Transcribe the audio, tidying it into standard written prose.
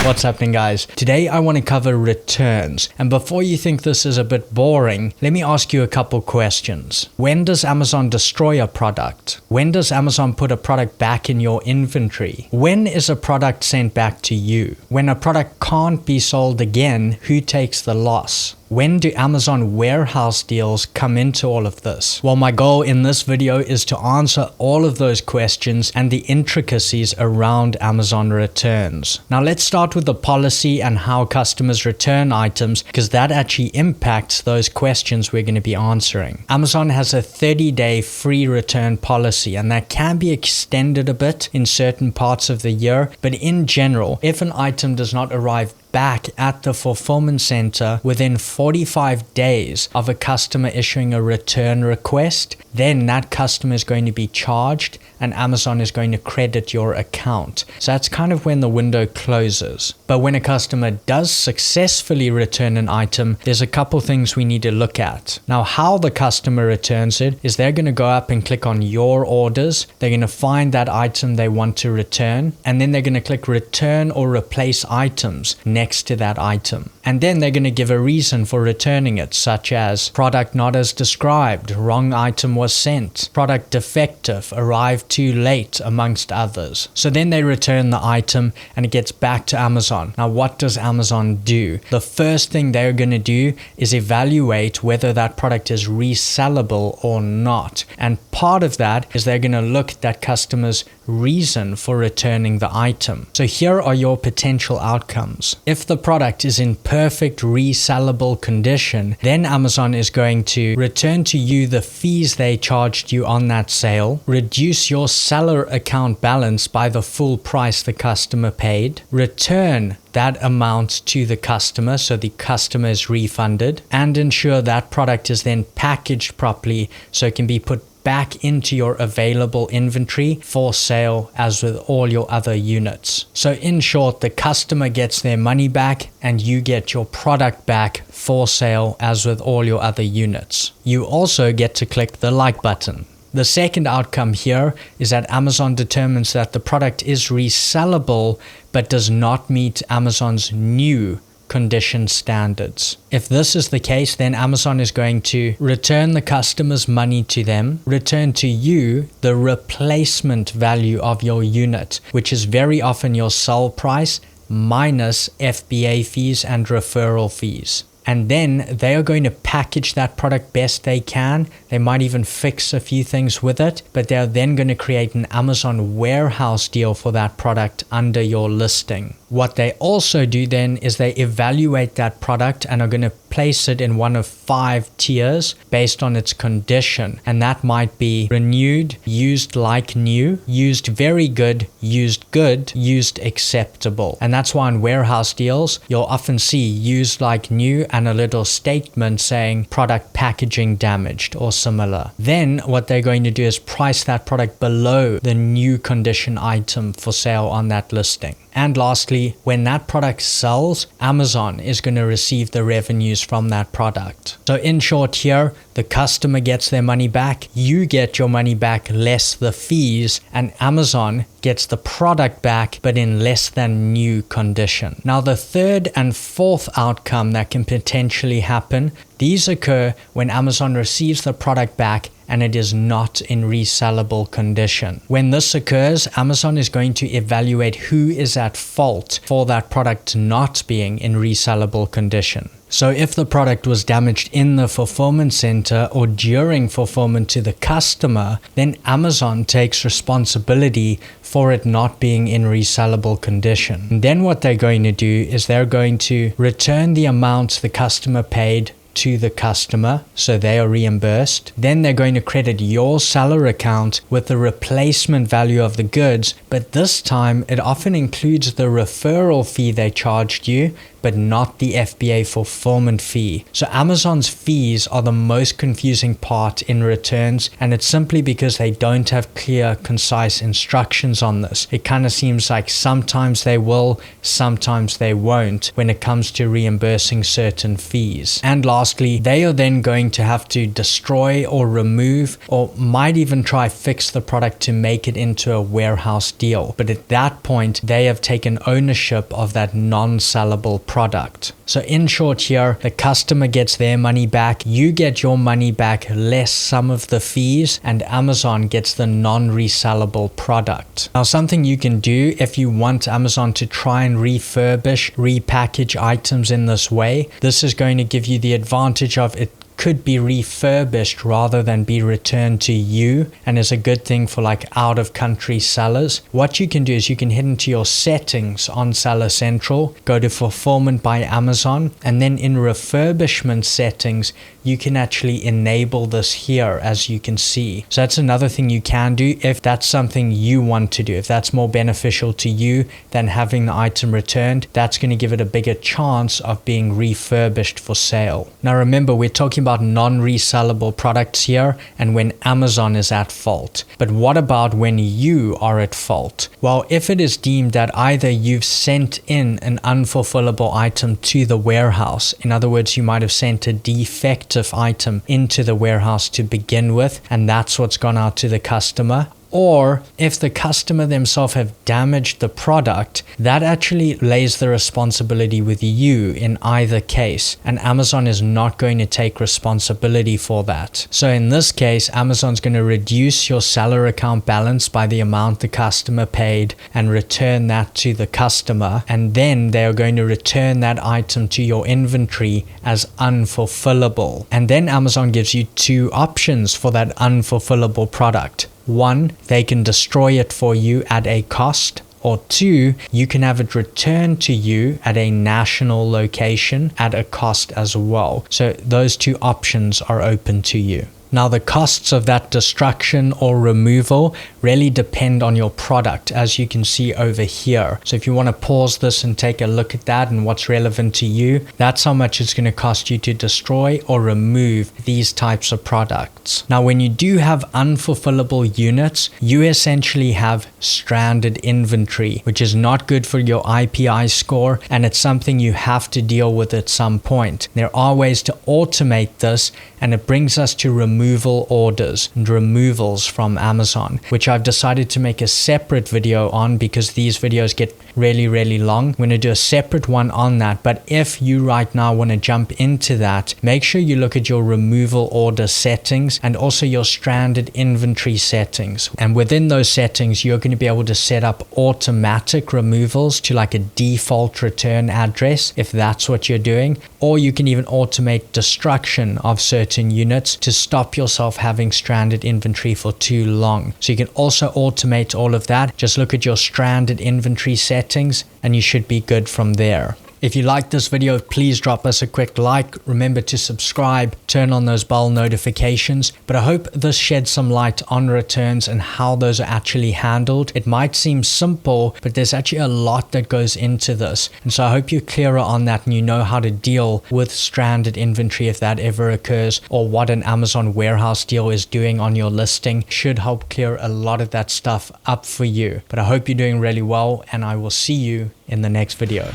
What's happening, guys? Today I want to cover returns, and before you think this is a bit boring, let me ask you a couple questions. When does Amazon destroy a product? When does Amazon put a product back in your inventory? When is a product sent back to you? When a product can't be sold again, who takes the loss? When do Amazon warehouse deals come into all of this? Well, my goal in this video is to answer all of those questions and the intricacies around Amazon returns. Now let's start with the policy and how customers return items, because that actually impacts those questions we're going to be answering. Amazon has a 30-day free return policy, and that can be extended a bit in certain parts of the year, but in general, if an item does not arrive back at the fulfillment center within 45 days of a customer issuing a return request, then that customer is going to be charged and Amazon is going to credit your account. So that's kind of when the window closes. But when a customer does successfully return an item, there's a couple things we need to look at. Now, how the customer returns it is they're going to go up and click on your orders. They're going to find that item they want to return, and then they're going to click return or replace items next to that item. And then they're going to give a reason for returning it, such as product not as described, wrong item was sent, product defective, arrived too late, amongst others. So then they return the item and it gets back to Amazon. Now, what does Amazon do? The first thing they're going to do is evaluate whether that product is resellable or not. And part of that is they're going to look at that customer's reason for returning the item. So here are your potential outcomes. If the product is in perfect resellable condition, then Amazon is going to return to you the fees they charged you on that sale, reduce your seller account balance by the full price the customer paid, return that amount to the customer so the customer is refunded, and ensure that product is then packaged properly so it can be put back into your available inventory for sale as with all your other units. So in short, the customer gets their money back and you get your product back for sale as with all your other units. You also get to click the like button. The second outcome here is that Amazon determines that the product is resellable but does not meet Amazon's new condition standards. If this is the case, then Amazon is going to return the customer's money to them, return to you the replacement value of your unit, which is very often your sell price minus FBA fees and referral fees. And then they are going to package that product best they can. They might even fix a few things with it, but they're then going to create an Amazon warehouse deal for that product under your listing. What they also do then is they evaluate that product and are going to place it in one of 5 tiers based on its condition. And that might be renewed, used like new, used very good, used acceptable. And that's why in warehouse deals, you'll often see used like new and a little statement saying product packaging damaged or similar. Then what they're going to do is price that product below the new condition item for sale on that listing. And lastly, when that product sells, Amazon is going to receive the revenues from that product. So in short here, the customer gets their money back, you get your money back less the fees, and Amazon gets the product back but in less than new condition. Now the third and fourth outcome that can potentially happen, these occur when Amazon receives the product back and it is not in resellable condition. When this occurs, Amazon is going to evaluate who is at fault for that product not being in resellable condition. So if the product was damaged in the fulfillment center or during fulfillment to the customer, then Amazon takes responsibility for it not being in resellable condition. And then what they're going to do is they're going to return the amount the customer paid to the customer, so they are reimbursed. Then they're going to credit your seller account with the replacement value of the goods, but this time it often includes the referral fee they charged you, but not the FBA fulfillment fee. So Amazon's fees are the most confusing part in returns, and it's simply because they don't have clear, concise instructions on this. It kind of seems like sometimes they will, sometimes they won't when it comes to reimbursing certain fees. And lastly, lastly, they are then going to have to destroy or remove, or might even try fix the product to make it into a warehouse deal. But at that point, they have taken ownership of that non-sellable product. So in short here, the customer gets their money back, you get your money back less some of the fees, and Amazon gets the non-resellable product. Now, something you can do if you want Amazon to try and repackage items in this way, this is going to give you the advantage of it could be refurbished rather than be returned to you, and is a good thing for like out of country sellers. What you can do is you can head into your settings on Seller Central, go to Fulfillment by Amazon, and then in refurbishment settings you can actually enable this here, as you can see. So that's another thing you can do if that's something you want to do. If that's more beneficial to you than having the item returned, that's going to give it a bigger chance of being refurbished for sale. Now remember, we're talking about non-resellable products here and when Amazon is at fault. But what about when you are at fault? Well, if it is deemed that either you've sent in an unfulfillable item to the warehouse, in other words, you might have sent a defective item into the warehouse to begin with, and that's what's gone out to the customer, or if the customer themselves have damaged the product, that actually lays the responsibility with you in either case, and Amazon is not going to take responsibility for that. So in this case, Amazon's going to reduce your seller account balance by the amount the customer paid and return that to the customer, and then they are going to return that item to your inventory as unfulfillable. And then Amazon gives you two options for that unfulfillable product. One, they can destroy it for you at a cost, or two, you can have it returned to you at a national location at a cost as well. So those two options are open to you. Now, the costs of that destruction or removal really depend on your product, as you can see over here. So if you want to pause this and take a look at that and what's relevant to you, that's how much it's going to cost you to destroy or remove these types of products. Now, when you do have unfulfillable units, you essentially have stranded inventory, which is not good for your IPI score, and it's something you have to deal with at some point. There are ways to automate this, and it brings us to removal orders and removals from Amazon, which I've decided to make a separate video on because these videos get really long. I'm going to do a separate one on that, but if you right now want to jump into that, make sure you look at your removal order settings and also your stranded inventory settings. And within those settings, you're going to be able to set up automatic removals to like a default return address if that's what you're doing, or you can even automate destruction of certain units to stop yourself having stranded inventory for too long. So you can also automate all of that. Just look at your stranded inventory settings and you should be good from there. If you like this video, please drop us a quick like. Remember to subscribe, turn on those bell notifications. But I hope this sheds some light on returns and how those are actually handled. It might seem simple, but there's actually a lot that goes into this. And so I hope you're clearer on that and you know how to deal with stranded inventory if that ever occurs, or what an Amazon warehouse deal is doing on your listing. Should help clear a lot of that stuff up for you. But I hope you're doing really well, and I will see you in the next video.